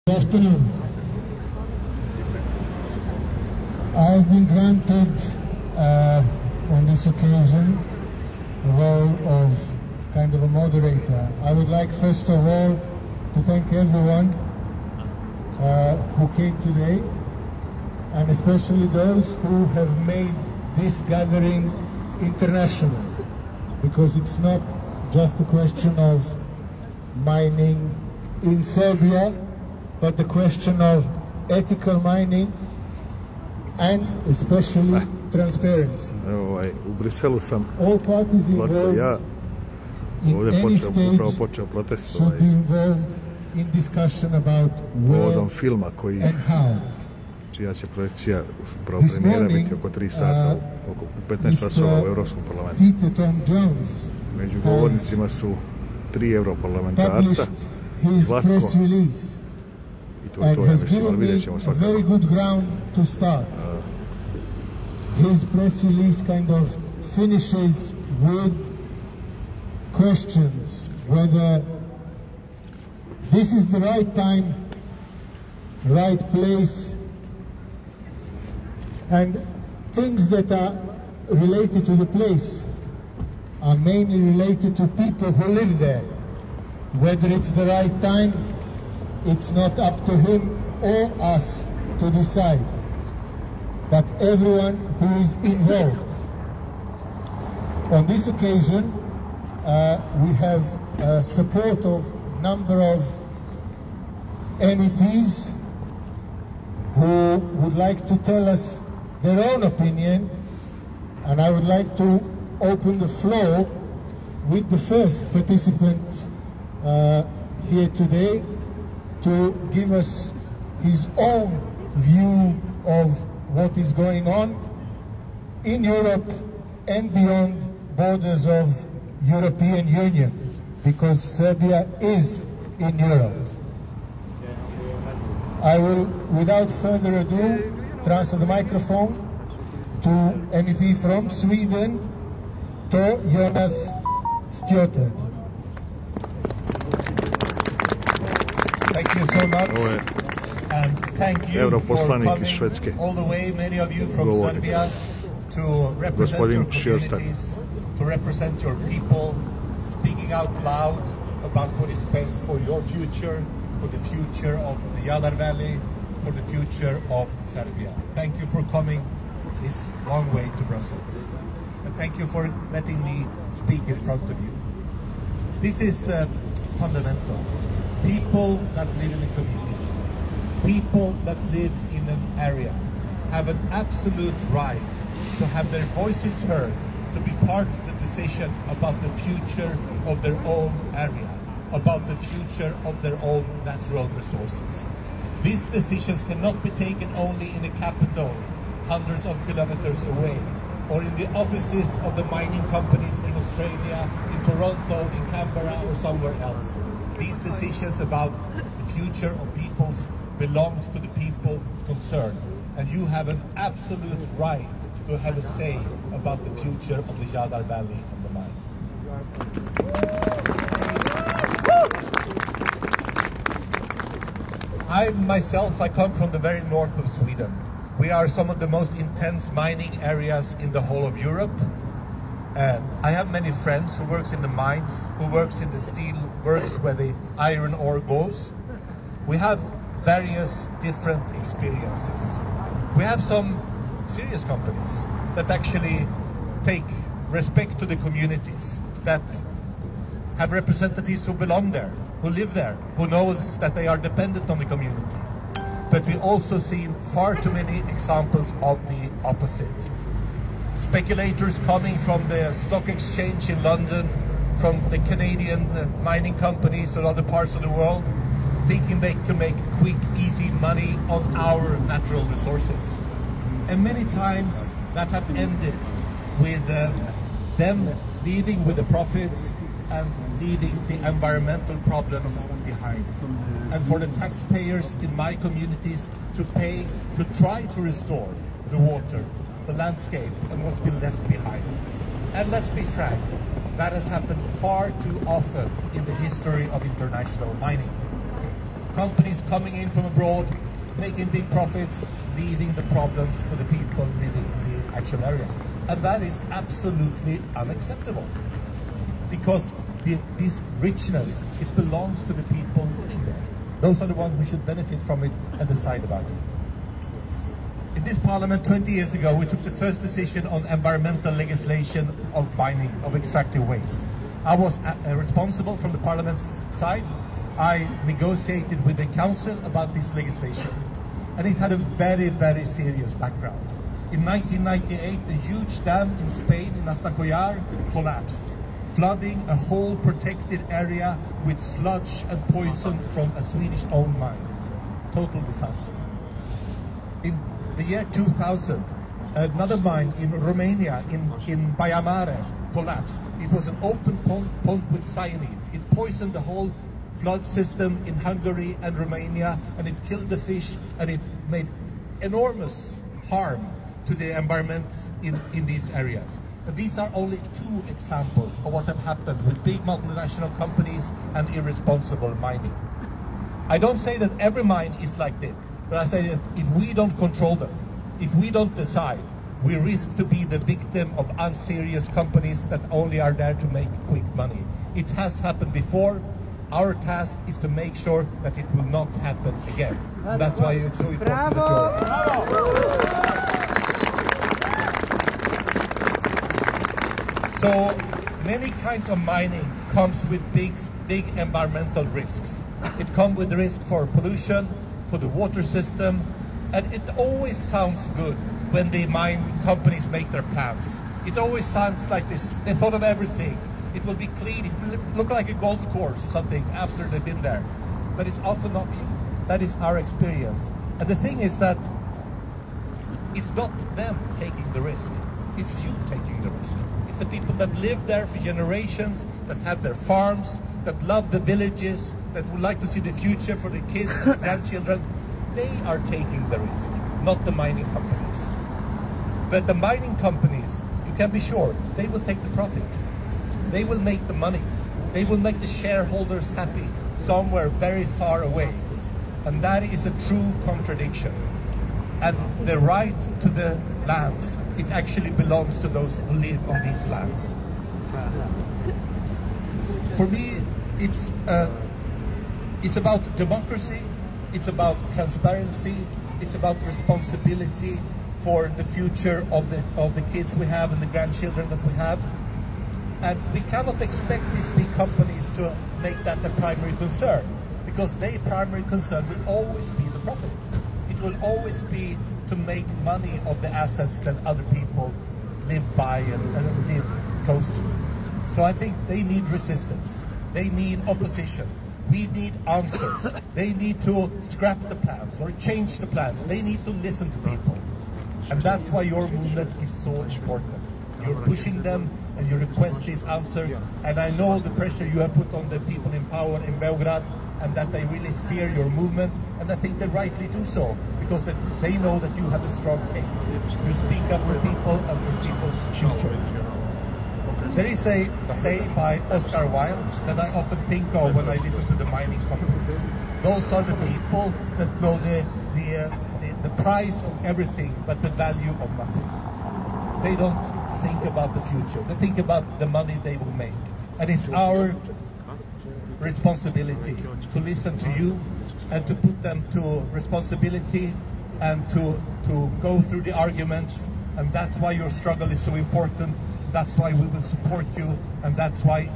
Good afternoon. I've been granted on this occasion the role of kind of a moderator. I would like first of all to thank everyone who came today, and especially those who have made this gathering international, because it's not just a question of mining in Serbia, but the question of ethical mining and especially transparency. U Briselu sam All parties involved ja in any stage počeo protest should be involved in discussion about povodom where filma koji and how. čija će projekcija pravo premijera biti oko 3 sata, oko 15 časova u Evropskom parlamentu. Među govornicima su 3 europarlamentarca, Zlatko, i to je to, ja mislim, ali vidjet ćemo svakako. Very good ground to start. His press release kind of finishes with questions whether this is the right time, right place, and things that are related to the place are mainly related to people who live there. Whether it's the right time, it's not up to him or us to decide, but everyone who is involved. On this occasion, we have support of a number of MEPs who would like to tell us their own opinion, and I would like to open the floor with the first participant here today to give us his own view of what is going on in Europe and beyond borders of European Union, because Serbia is in Europe. I will, without further ado, transfer the microphone to MEP from Sweden, to Jonas Stjoter. Thank you so much, and thank you for coming all the way, many of you from Serbia, to represent your communities, to represent your people, speaking out loud about what is best for your future, for the future of the Jadar Valley, for the future of Serbia. Thank you for coming this long way to Brussels, and thank you for letting me speak in front of you. This is fundamental. People that live in a community, people that live in an area, have an absolute right to have their voices heard, to be part of the decision about the future of their own area, about the future of their own natural resources. These decisions cannot be taken only in the capital, hundreds of kilometers away, or in the offices of the mining companies in Australia, in Toronto, in Canberra, or somewhere else. These decisions about the future of peoples belongs to the people concerned, and you have an absolute right to have a say about the future of the Jadar Valley and the mine. I come from the very north of Sweden. We are some of the most intense mining areas in the whole of Europe. I have many friends who works in the mines, who works in the steel works where the iron ore goes. We have various different experiences. We have some serious companies that actually take respect to the communities, that have representatives who belong there, who live there, who knows that they are dependent on the community. But we also see far too many examples of the opposite. Speculators coming from the stock exchange in London, from the Canadian mining companies or other parts of the world, thinking they can make quick, easy money on our natural resources. And many times that have ended with them leaving with the profits and leaving the environmental problems behind. And for the taxpayers in my communities to pay to try to restore the water, the landscape, and what's been left behind. And let's be frank, that has happened far too often in the history of international mining. companies coming in from abroad, making big profits, leaving the problems for the people living in the actual area. And that is absolutely unacceptable. Because this richness, it belongs to the people living there. Those are the ones who should benefit from it and decide about it. In this parliament 20 years ago, we took the first decision on environmental legislation of mining, of extractive waste. I was responsible from the parliament's side. I negotiated with the council about this legislation. And it had a very, very serious background. In 1998, a huge dam in Spain, in Astacollar, collapsed, flooding a whole protected area with sludge and poison from a Swedish-owned mine. Total disaster. In the year 2000, another mine in Romania, in Bayamare, collapsed. It was an open pond with cyanide. It poisoned the whole flood system in Hungary and Romania, and it killed the fish, and it made enormous harm to the environment in these areas. But these are only two examples of what have happened with big multinational companies and irresponsible mining. I don't say that every mine is like this, but I say that if we don't control them, if we don't decide, we risk to be the victim of unserious companies that only are there to make quick money. It has happened before. Our task is to make sure that it will not happen again. That's why it's so important that you're... So many kinds of mining comes with big environmental risks. It comes with the risk for pollution, for the water system, and it always sounds good when the mine companies make their plans. It always sounds like this. They thought of everything. It will be clean, it will look like a golf course or something after they've been there. But it's often not true. That is our experience. And the thing is that it's not them taking the risk. It's you taking the risk. It's the people that live there for generations, that have their farms, that love the villages, that would like to see the future for the kids and the grandchildren. They are taking the risk, not the mining companies. But the mining companies, you can be sure, they will take the profit. They will make the money. They will make the shareholders happy somewhere very far away. And that is a true contradiction. And the right to the lands, it actually belongs to those who live on these lands. For me, it's about democracy, it's about transparency, it's about responsibility for the future of the kids we have and the grandchildren that we have. And we cannot expect these big companies to make that their primary concern, because their primary concern will always be the profit. It will always be to make money of the assets that other people live by and live close to. So I think they need resistance. They need opposition. We need answers. They need to scrap the plans or change the plans. They need to listen to people. And that's why your movement is so important. You're pushing them and you request these answers. And I know the pressure you have put on the people in power in Belgrade, and that they really fear your movement. And I think they rightly do so, because they know that you have a strong case. You speak up for people and for people's future. There is a say by Oscar Wilde that I often think of when I listen to the mining companies. Those are the people that know the price of everything but the value of nothing. They don't think about the future. They think about the money they will make. And it's our responsibility to listen to you and to put them to responsibility and to go through the arguments. And that's why your struggle is so important. That's why we will support you. And that's why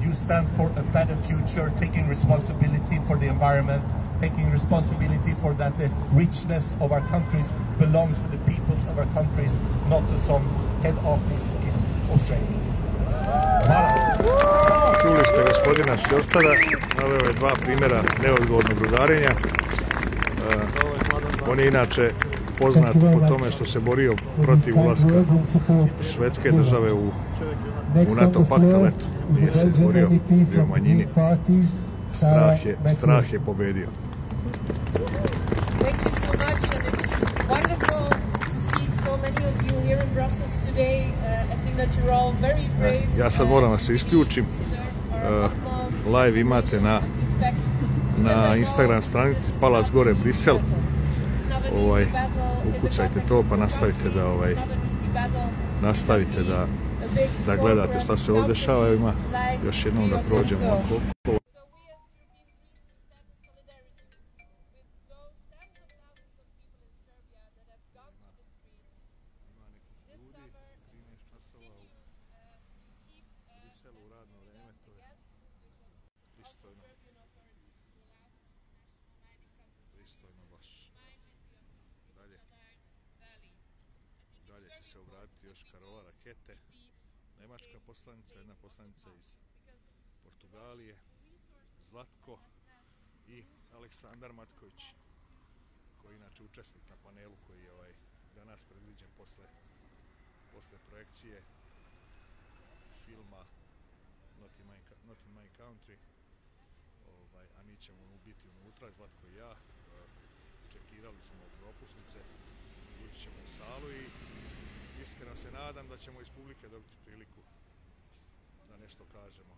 you stand for a better future, taking responsibility for the environment, taking responsibility for that the richness of our countries belongs to the peoples of our countries, not to some head office in Australia. Hvala. Čuli ste gospodina Šljostada, naveo je dva primjera neodgovornog rudarenja. On je inače poznat po tome što se borio protiv ulaska Švedske države u NATO pakt, ali eto, nije se izborio, bio manjini. Strah je pobedio. Thank you so much, and it's wonderful to see so many of you here in Brussels today. I think that you're all very brave. Ja sad moram da se isključim. Live imate na na Instagram stranici Palac gore Brisel. Ukucajte to pa nastavite da gledate šta se ovdje dešava. Ima još jednom da prođemo oko. U radno vrijeme, to je pristojno baš. Dalje će se obratiti još Karola Rakete, nemačka poslanica, jedna poslanica iz Portugalije, Zlatko i Aleksandar Matković, koji je inače učesnik na panelu koji je danas predviđen posle projekcije filma Not in my country, a mi ćemo biti unutra, Zlatko i ja. Čekirali smo propusnice, ući ćemo u salu i iskreno se nadam da ćemo iz publike dobiti priliku da nešto kažemo.